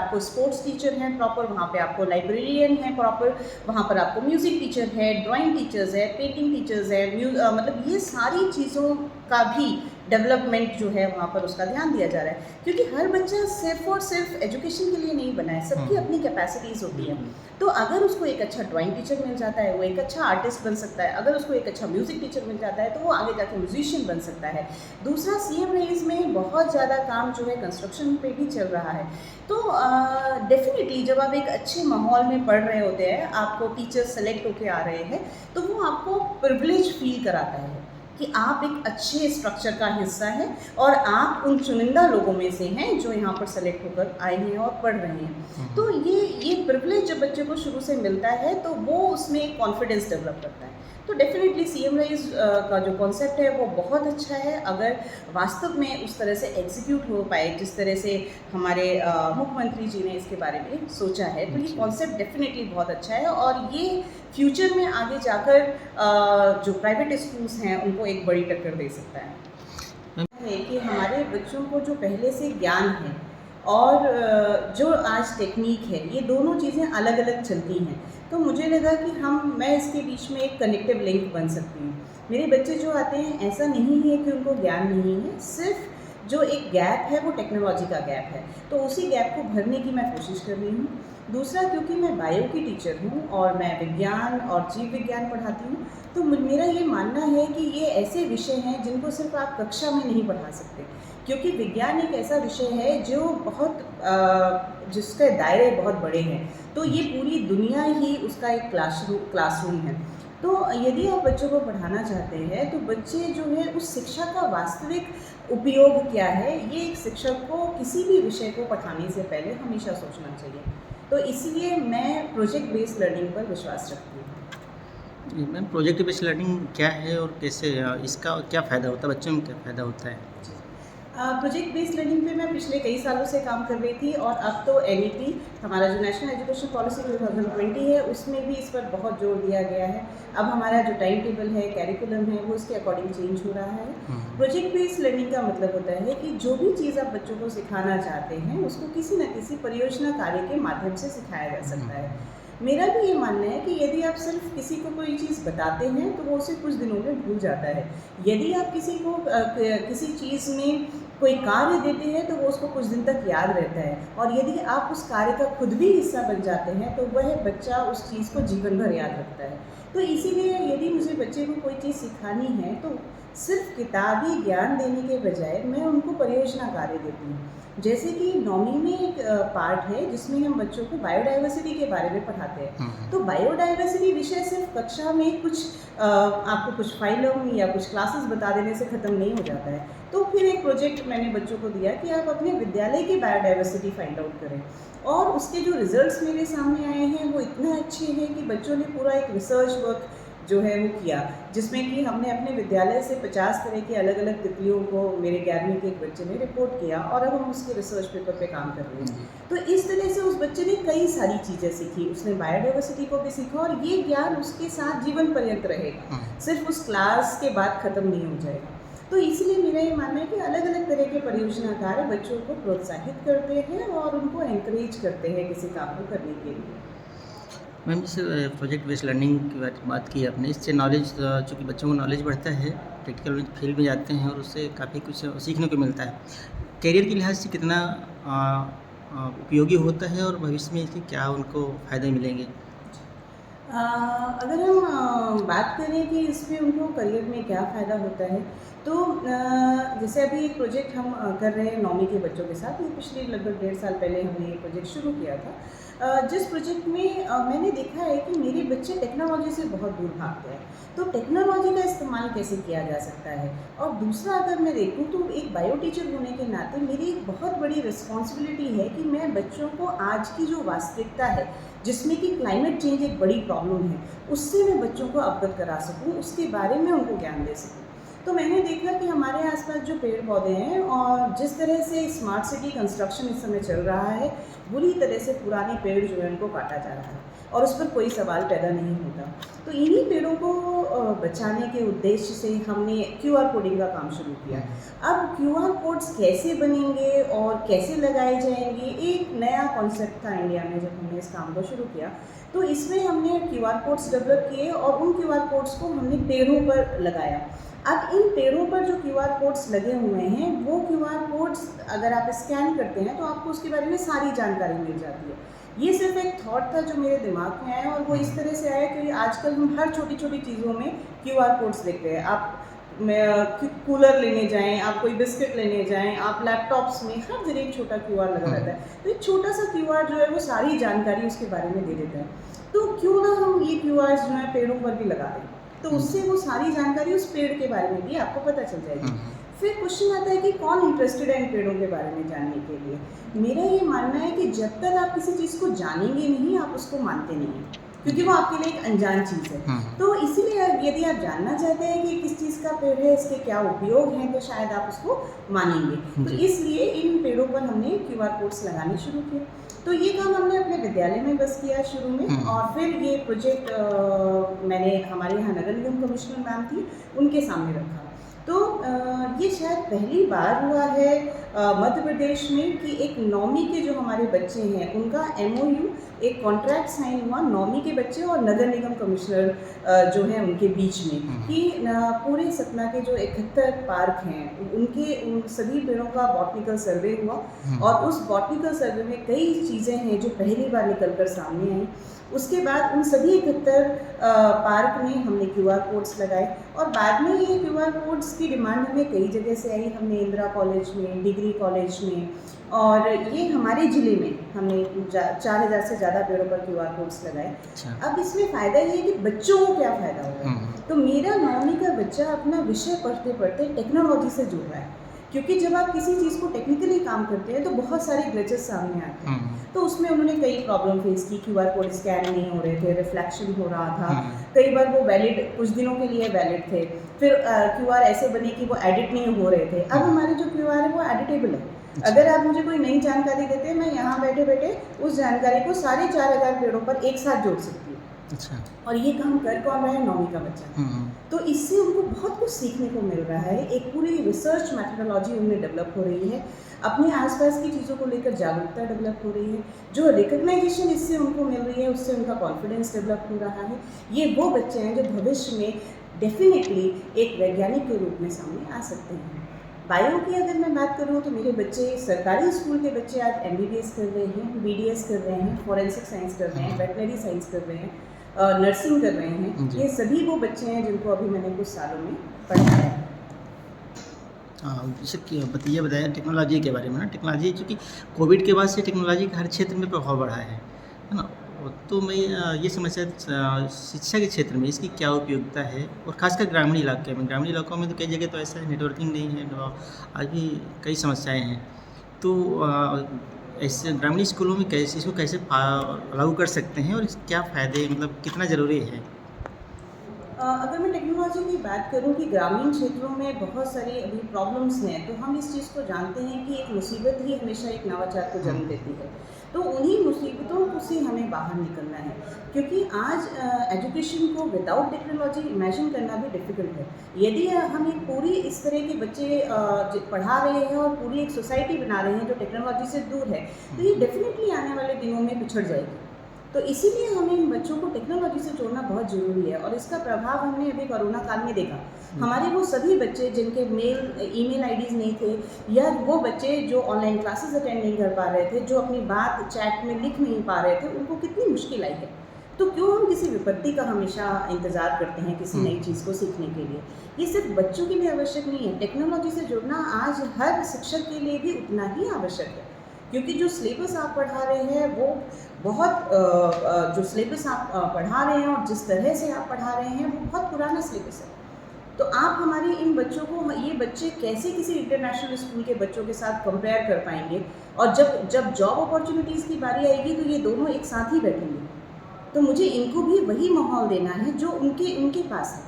आपको sports teacher हैं proper, वहाँ पे आपको लाइब्रेरियन हैं प्रॉपर, वहाँ पर आपको म्यूज़िक टीचर है, ड्राइंग टीचर्स है, पेंटिंग टीचर्स है, मतलब ये सारी चीज़ों का भी डेवलपमेंट जो है वहाँ पर उसका ध्यान दिया जा रहा है, क्योंकि हर बच्चा सिर्फ और सिर्फ एजुकेशन के लिए नहीं बना है, सबकी अपनी कैपेसिटीज़ होती है। तो अगर उसको एक अच्छा ड्राइंग टीचर मिल जाता है, वो एक अच्छा आर्टिस्ट बन सकता है, अगर उसको एक अच्छा म्यूज़िक टीचर मिल जाता है तो वो आगे जाके म्यूजिशियन बन सकता है। दूसरा, सीएम रेज में बहुत ज़्यादा काम जो है कंस्ट्रक्शन पे भी चल रहा है। तो डेफिनेटली जब आप एक अच्छे माहौल में पढ़ रहे होते हैं, आपको टीचर्स सेलेक्ट होके आ रहे हैं, तो वो आपको प्रिविलेज फील कराता है कि आप एक अच्छे स्ट्रक्चर का हिस्सा हैं और आप उन चुनिंदा लोगों में से हैं जो यहाँ पर सेलेक्ट होकर आए हैं और पढ़ रहे हैं। तो ये प्रिविलेज जब बच्चे को शुरू से मिलता है तो वो उसमें एक कॉन्फिडेंस डेवलप करता है। तो डेफिनेटली सीएम राइज का जो कॉन्सेप्ट है वो बहुत अच्छा है, अगर वास्तव में उस तरह से एग्जीक्यूट हो पाए जिस तरह से हमारे मुख्यमंत्री जी ने इसके बारे में सोचा है, तो ये कॉन्सेप्ट डेफिनेटली बहुत अच्छा है और ये फ्यूचर में आगे जाकर जो प्राइवेट स्कूल्स हैं उनको एक बड़ी टक्कर दे सकता है कि हमारे बच्चों को जो पहले से ज्ञान है और जो आज टेक्निक है, ये दोनों चीज़ें अलग अलग चलती हैं। तो मुझे लगा कि मैं इसके बीच में एक कनेक्टिव लिंक बन सकती हूँ। मेरे बच्चे जो आते हैं, ऐसा नहीं है कि उनको ज्ञान नहीं है, सिर्फ जो एक गैप है वो टेक्नोलॉजी का गैप है, तो उसी गैप को भरने की मैं कोशिश कर रही हूँ। दूसरा, क्योंकि मैं बायो की टीचर हूँ और मैं विज्ञान और जीव विज्ञान पढ़ाती हूँ, तो मेरा ये मानना है कि ये ऐसे विषय हैं जिनको सिर्फ आप कक्षा में नहीं पढ़ा सकते, क्योंकि विज्ञान एक ऐसा विषय है जो जिसके दायरे बहुत बड़े हैं, तो ये पूरी दुनिया ही उसका एक क्लासरूम है। तो यदि आप बच्चों को पढ़ाना चाहते हैं तो बच्चे जो है उस शिक्षा का वास्तविक उपयोग क्या है, ये एक शिक्षक को किसी भी विषय को पढ़ाने से पहले हमेशा सोचना चाहिए। तो इसीलिए मैं प्रोजेक्ट बेस्ड लर्निंग पर विश्वास रखती हूँ। मैम, प्रोजेक्ट बेस्ड लर्निंग क्या है और कैसे इसका क्या फ़ायदा होता है, बच्चों में क्या फ़ायदा होता है? प्रोजेक्ट बेस्ड लर्निंग पे मैं पिछले कई सालों से काम कर रही थी और अब तो एनईपी, हमारा जो नेशनल एजुकेशन पॉलिसी 2020 है, उसमें भी इस पर बहुत जोर दिया गया है। अब हमारा जो टाइम टेबल है, कैरिकुलम है, वो इसके अकॉर्डिंग चेंज हो रहा है। प्रोजेक्ट बेस्ड लर्निंग का मतलब होता है कि जो भी चीज़ आप बच्चों को सिखाना चाहते हैं उसको किसी न किसी परियोजना कार्य के माध्यम से सिखाया जा सकता है। मेरा भी ये मानना है कि यदि आप सिर्फ किसी को कोई चीज़ बताते हैं तो वो उसे कुछ दिनों में भूल जाता है। यदि आप किसी को किसी चीज़ में कोई कार्य देते हैं तो वो उसको कुछ दिन तक याद रहता है, और यदि आप उस कार्य का खुद भी हिस्सा बन जाते हैं तो वह बच्चा उस चीज़ को जीवन भर याद रखता है। तो इसीलिए यदि मुझे बच्चे को कोई चीज़ सिखानी है तो सिर्फ किताबी ज्ञान देने के बजाय मैं उनको परियोजना कार्य देती हूँ। जैसे कि नौवीं में एक पार्ट है जिसमें हम बच्चों को बायोडाइवर्सिटी के बारे में पढ़ाते हैं। तो बायोडाइवर्सिटी विषय सिर्फ कक्षा में आपको कुछ फाइलों या कुछ क्लासेस बता देने से ख़त्म नहीं हो जाता है। तो फिर एक प्रोजेक्ट मैंने बच्चों को दिया कि आप अपने विद्यालय की बायोडाइवर्सिटी फाइंड आउट करें, और उसके जो रिजल्ट्स मेरे सामने आए हैं वो इतने अच्छे हैं कि बच्चों ने पूरा एक रिसर्च वर्क जो है वो किया, जिसमें कि हमने अपने विद्यालय से 50 तरह की अलग अलग तितलियों को मेरे 11वीं के एक बच्चे ने रिपोर्ट किया, और अब हम उसके रिसर्च पेपर पे काम कर रहे हैं। तो इस तरह से उस बच्चे ने कई सारी चीज़ें सीखी, उसने बायोडाइवर्सिटी को भी सीखा, और ये ज्ञान उसके साथ जीवन पर्यंत रहेगा, सिर्फ उस क्लास के बाद ख़त्म नहीं हो जाएगा। तो इसलिए मेरा ये मानना है कि अलग अलग तरह के परियोजना कार्य बच्चों को प्रोत्साहित करते हैं और उनको एनकरेज करते हैं किसी काम को करने के लिए। मैम, जैसे प्रोजेक्ट बेस्ड लर्निंग की बात की आपने, इससे नॉलेज, चूँकि बच्चों को नॉलेज बढ़ता है, प्रैक्टिकल फील्ड में जाते हैं और उससे काफ़ी कुछ सीखने को मिलता है। करियर के लिहाज से कितना उपयोगी होता है और भविष्य में इसके क्या उनको फ़ायदे मिलेंगे? अगर हम बात करें कि इसमें उनको करियर में क्या फ़ायदा होता है, तो जैसे अभी एक प्रोजेक्ट हम कर रहे हैं नौवीं के बच्चों के साथ, ये पिछले लगभग 1.5 साल पहले हमने ये प्रोजेक्ट शुरू किया था, जिस प्रोजेक्ट में मैंने देखा है कि मेरे बच्चे टेक्नोलॉजी से बहुत दूर भागते हैं। तो टेक्नोलॉजी का इस्तेमाल कैसे किया जा सकता है, और दूसरा अगर मैं देखूँ तो एक बायो टीचर होने के नाते मेरी एक बहुत बड़ी रिस्पॉन्सिबिलिटी है कि मैं बच्चों को आज की जो वास्तविकता है, जिसमें कि क्लाइमेट चेंज एक बड़ी प्रॉब्लम है, उससे मैं बच्चों को अवगत करा सकूँ, उसके बारे में उनको ज्ञान दे सकूँ। तो मैंने देखा कि हमारे आसपास जो पेड़ पौधे हैं और जिस तरह से स्मार्ट सिटी कंस्ट्रक्शन इस समय चल रहा है, बुरी तरह से पुराने पेड़ जो है उनको काटा जा रहा है और उस पर कोई सवाल पैदा नहीं होता। तो इन्हीं पेड़ों को बचाने के उद्देश्य से हमने क्यूआर कोडिंग का काम शुरू किया। अब क्यूआर कोड्स कैसे बनेंगे और कैसे लगाए जाएंगे, एक नया कॉन्सेप्ट था इंडिया में जब हमने इस काम को शुरू किया। तो इसमें हमने क्यूआर कोड्स डेवलप किए और उन क्यूआर कोड्स को हमने पेड़ों पर लगाया। अब इन पेड़ों पर जो क्यूआर कोड्स लगे हुए हैं, वो क्यूआर कोड्स अगर आप स्कैन करते हैं तो आपको उसके बारे में सारी जानकारी मिल जाती है। ये सिर्फ एक थॉट था जो मेरे दिमाग में आया और वो इस तरह से आया कि आजकल हम हर छोटी छोटी चीज़ों में क्यूआर कोड्स देखते हैं। आप कूलर लेने जाएं, आप कोई बिस्किट लेने जाएं, आप लैपटॉप्स में हर जगह एक छोटा क्यूआर लगा रहता है। तो एक छोटा सा क्यूआर जो है वो सारी जानकारी उसके बारे में दे देता है। तो क्यों ना हम ये क्यूआर जो है पेड़ों पर भी लगा दें, तो उससे वो सारी जानकारी उस पेड़ के बारे में भी आपको पता चल जाएगी। फिर क्वेश्चन आता है कि कौन इंटरेस्टेड है इन पेड़ों के बारे में जानने के लिए। मेरा ये मानना है कि जब तक आप किसी चीज़ को जानेंगे नहीं, आप उसको मानते नहीं हैं, क्योंकि वो आपके लिए एक अनजान चीज़ है। तो इसीलिए यदि आप जानना चाहते हैं कि किस चीज़ का पेड़ है, इसके क्या उपयोग हैं, तो शायद आप उसको मानेंगे। तो इसलिए इन पेड़ों पर हमने क्यूआर कोड्स लगाने शुरू किए। तो ये काम हमने अपने विद्यालय में बस किया शुरू में, और फिर ये प्रोजेक्ट मैंने हमारे यहाँ नगर निगम कमिश्नर मैम थी उनके सामने रखा। तो ये शायद पहली बार हुआ है मध्य प्रदेश में कि एक 9वीं के जो हमारे बच्चे हैं उनका MOU, एक कॉन्ट्रैक्ट साइन हुआ 9वीं के बच्चे और नगर निगम कमिश्नर जो है उनके बीच में, कि पूरे सतना के जो 71 पार्क हैं उनके उन सभी पेड़ों का बॉटनिकल सर्वे हुआ। और उस बॉटनिकल सर्वे में कई चीज़ें हैं जो पहली बार निकल कर सामने आई। उसके बाद उन सभी 71 पार्क में हमने क्यूआर कोड्स लगाए और बाद में ये क्यूआर कोड्स की डिमांड हमें कई जगह से आई। हमने इंदिरा कॉलेज में, डिग्री कॉलेज में, और ये हमारे ज़िले में हमने 4000 से ज़्यादा पेड़ों पर क्यूआर कोड्स लगाए। अब इसमें फ़ायदा ये है कि बच्चों को क्या फ़ायदा होगा। तो मेरा 9वीं का बच्चा अपना विषय पढ़ते पढ़ते टेक्नोलॉजी से जुड़ रहा है, क्योंकि जब आप किसी चीज़ को टेक्निकली काम करते हैं तो बहुत सारे ग्लिचेस सामने आते हैं। तो उसमें उन्होंने कई प्रॉब्लम फेस की, क्यूआर कोड स्कैन नहीं हो रहे थे, रिफ्लेक्शन हो रहा था, कई बार वो वैलिड कुछ दिनों के लिए वैलिड थे, फिर क्यूआर ऐसे बने कि वो एडिट नहीं हो रहे थे। अब हमारे जो क्यूआर है वो एडिटेबल है। अगर आप मुझे कोई नई जानकारी देते हैं, मैं यहाँ बैठे बैठे उस जानकारी को साढ़े 4000 पेड़ों पर एक साथ जोड़ सकती हूँ। अच्छा। और ये काम कर कौन रहा है? 9वीं का बच्चा। तो इससे उनको बहुत कुछ सीखने को मिल रहा है। एक पूरी रिसर्च मैथडोलॉजी उनमें डेवलप हो रही है, अपने आसपास की चीज़ों को लेकर जागरूकता डेवलप हो रही है, जो रिकग्नाइजेशन इससे उनको मिल रही है उससे उनका कॉन्फिडेंस डेवलप हो रहा है। ये वो बच्चे हैं जो भविष्य में डेफिनेटली एक वैज्ञानिक के रूप में सामने आ सकते हैं। बायो की अगर मैं बात करूँ तो मेरे बच्चे, सरकारी स्कूल के बच्चे आज MBBS कर रहे हैं, BDS कर रहे हैं, फॉरेंसिक साइंस कर रहे हैं, वेटनरी साइंस कर रहे हैं, नर्सिंग कर रहे हैं। ये सभी वो बच्चे हैं जिनको अभी मैंने कुछ सालों में पढ़ाया है। जैसे कि बताया टेक्नोलॉजी के बारे में ना, टेक्नोलॉजी चूँकि कोविड के बाद से टेक्नोलॉजी का हर क्षेत्र में प्रभाव बढ़ा है ना। तो मैं ये समस्या शिक्षा के क्षेत्र में इसकी क्या उपयोगिता है, और खासकर ग्रामीण इलाके में। ग्रामीण इलाकों में तो कई जगह तो ऐसा है, नेटवर्किंग नहीं है, आज भी कई समस्याएं हैं। तो ऐसे ग्रामीण स्कूलों में कैसे इसको कैसे लागू कर सकते हैं, और क्या फ़ायदे, मतलब कितना ज़रूरी है? अगर मैं टेक्नोलॉजी की बात करूं कि ग्रामीण क्षेत्रों में बहुत सारी अभी प्रॉब्लम्स हैं, तो हम इस चीज़ को जानते हैं कि एक मुसीबत ही हमेशा एक नवाचार को जन्म देती है। तो उन्हीं मुसीबतों से हमें बाहर निकलना है, क्योंकि आज एजुकेशन को विदाउट टेक्नोलॉजी इमेजिन करना भी डिफ़िकल्ट है। यदि हम एक पूरी इस तरह के बच्चे पढ़ा रहे हैं और पूरी एक सोसाइटी बना रहे हैं जो टेक्नोलॉजी से दूर है, तो ये डेफिनेटली आने वाले दिनों में पिछड़ जाएगी। तो इसीलिए हमें इन बच्चों को टेक्नोलॉजी से जोड़ना बहुत ज़रूरी है, और इसका प्रभाव हमने अभी कोरोना काल में देखा। हमारे वो सभी बच्चे जिनके ईमेल आईडीज़ नहीं थे, या वो बच्चे जो ऑनलाइन क्लासेस अटेंड नहीं कर पा रहे थे, जो अपनी बात चैट में लिख नहीं पा रहे थे, उनको कितनी मुश्किल आई है। तो क्यों हम किसी विपत्ति का हमेशा इंतज़ार करते हैं किसी नई चीज़ को सीखने के लिए? ये सिर्फ बच्चों के लिए आवश्यक नहीं है, टेक्नोलॉजी से जुड़ना आज हर शिक्षक के लिए भी उतना ही आवश्यक है, क्योंकि जो सिलेबस आप पढ़ा रहे हैं वो बहुत जो सिलेबस आप पढ़ा रहे हैं और जिस तरह से आप पढ़ा रहे हैं वो बहुत पुराना सिलेबस है। तो आप हमारे इन बच्चों को, ये बच्चे कैसे किसी इंटरनेशनल स्कूल के बच्चों के साथ कंपेयर कर पाएंगे? और जब जॉब अपॉर्चुनिटीज़ की बारी आएगी तो ये दोनों एक साथ ही बैठेंगे। तो मुझे इनको भी वही माहौल देना है जो उनके पास है।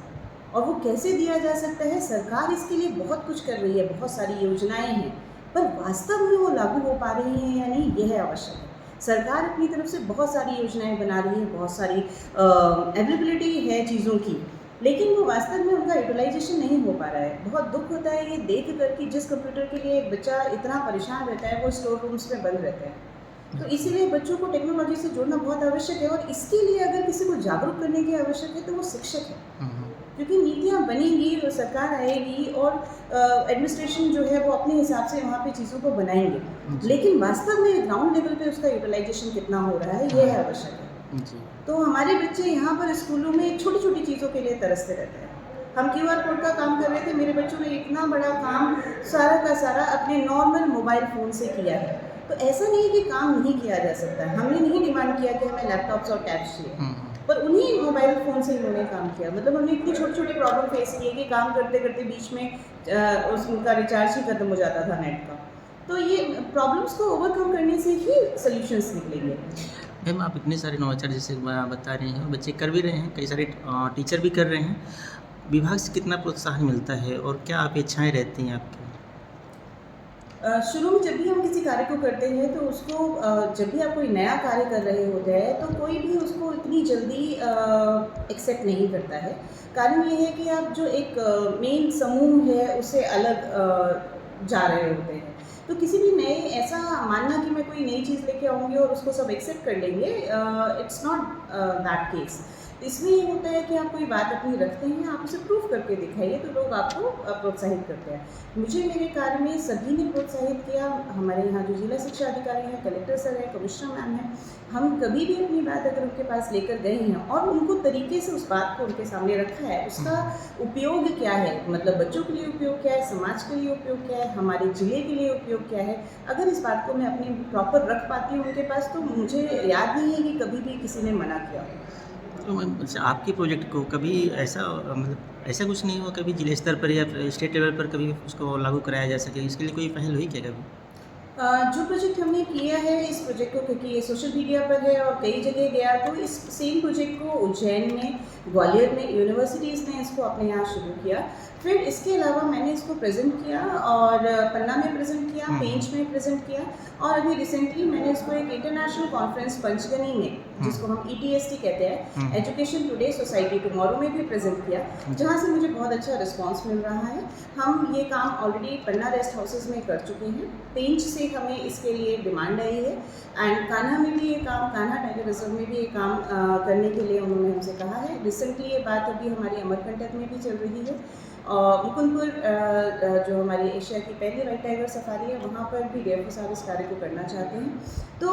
और वो कैसे दिया जा सकता है, सरकार इसके लिए बहुत कुछ कर रही है, बहुत सारी योजनाएं हैं, पर वास्तव में वो लागू हो पा रही हैं या नहीं, यह है आवश्यक है। सरकार अपनी तरफ से बहुत सारी योजनाएं बना रही है, बहुत सारी अवेलेबिलिटी है चीज़ों की, लेकिन वो वास्तव में उनका यूटिलाइजेशन नहीं हो पा रहा है। बहुत दुख होता है ये देख कर कि जिस कंप्यूटर के लिए एक बच्चा इतना परेशान रहता है, वो स्टोर रूम्स में बंद रहता है। तो इसीलिए बच्चों को टेक्नोलॉजी से जोड़ना बहुत आवश्यक है, और इसके लिए अगर किसी को जागरूक करने की आवश्यक है तो वो शिक्षक है, हम्म, क्योंकि नीतियाँ बनेंगी, वो सरकार आएगी और एडमिनिस्ट्रेशन जो है वो अपने हिसाब से वहाँ पे चीज़ों को बनाएंगे, जी। लेकिन वास्तव में ग्राउंड लेवल पे उसका यूटिलाइजेशन कितना हो रहा है, ये है आवश्यक है। जी। तो हमारे बच्चे यहाँ पर स्कूलों में छोटी-छोटी चीज़ों के लिए तरसते रहते हैं। हम क्यूआर कोड का काम कर रहे थे, मेरे बच्चों ने इतना बड़ा काम सारा का सारा अपने नॉर्मल मोबाइल फ़ोन से किया है। तो ऐसा नहीं है कि काम नहीं किया जा सकता है, हमने नहीं डिमांड किया कि हमें लैपटॉप्स और टैब्स चाहिए, पर उन्हीं मोबाइल फ़ोन से इन्होंने काम किया। मतलब हमने इतनी छोटी-छोटी प्रॉब्लम फेस की है कि काम करते-करते बीच में उसका रिचार्ज ही खत्म हो जाता था नेट का। तो ये प्रॉब्लम्स को ओवरकम करने से ही सॉल्यूशंस निकलेंगे। मैम आप इतने सारे नवाचार जैसे बता रहे हैं, बच्चे कर भी रहे हैं, कई सारे टीचर भी कर रहे हैं। विभाग से कितना प्रोत्साहन मिलता है और क्या अपेक्षाएँ रहती हैं आपकी? शुरू में जब भी हम किसी कार्य को करते हैं तो उसको जब भी आप कोई नया कार्य कर रहे होते हैं तो कोई भी उसको इतनी जल्दी एक्सेप्ट नहीं करता है। कारण ये है कि आप जो एक मेन समूह है उससे अलग जा रहे होते हैं। तो किसी भी नए ऐसा मानना कि मैं कोई नई चीज़ लेके आऊँगी और उसको सब एक्सेप्ट कर लेंगे, इट्स नॉट दैट केस। इसमें ये होता है कि आप कोई बात अपनी रखते हैं, आप उसे प्रूव करके दिखाइए तो लोग आपको प्रोत्साहित करते हैं। मुझे मेरे कार्य में सभी ने प्रोत्साहित किया। हमारे यहाँ जो जिला शिक्षा अधिकारी हैं, कलेक्टर सर हैं, कमिश्नर मैम हैं, हम कभी भी अपनी बात अगर उनके पास लेकर गए हैं और उनको तरीके से उस बात को उनके सामने रखा है, उसका उपयोग क्या है, मतलब बच्चों के लिए उपयोग क्या है, समाज के लिए उपयोग क्या है, हमारे ज़िले के लिए उपयोग क्या है, अगर इस बात को मैं अपनी प्रॉपर रख पाती हूँ उनके पास, तो मुझे याद नहीं है कि कभी भी किसी ने मना किया। तो मैम अच्छा आपके प्रोजेक्ट को कभी ऐसा मतलब ऐसा कुछ नहीं हुआ कभी जिले स्तर पर या फिर स्टेट लेवल पर कभी उसको लागू कराया जा सके, इसके लिए कोई पहल हुई क्या कभी? जो प्रोजेक्ट हमने किया है इस प्रोजेक्ट को, क्योंकि ये सोशल मीडिया पर है और कई जगह गया, तो इस सेम प्रोजेक्ट को उज्जैन में, ग्वालियर में यूनिवर्सिटीज़ ने इसको अपने यहाँ शुरू किया। फिर इसके अलावा मैंने इसको प्रेजेंट किया और पन्ना में प्रेजेंट किया, पेंच में प्रेजेंट किया, और अभी रिसेंटली मैंने इसको एक इंटरनेशनल कॉन्फ्रेंस पंचगनी में, जिसको हम ETST कहते हैं, एजुकेशन टुडे सोसाइटी टुमारो में भी प्रेजेंट किया, जहाँ से मुझे बहुत अच्छा रिस्पांस मिल रहा है। हम ये काम ऑलरेडी पन्ना रेस्ट हाउसेज में कर चुके हैं, पेंच से हमें इसके लिए डिमांड आई है, एंड कान्हा में भी ये काम, कान्हा टाइगर रिजर्व में भी ये काम करने के लिए उन्होंने हमसे कहा है। रिसेंटली ये बात अभी हमारी अमरकंटक में भी चल रही है, और मुकुंदपुर जो हमारी एशिया की पहली वाइट टाइगर सफारी है, वहाँ पर भी DFO साहब इस कार्य को करना चाहते हैं। तो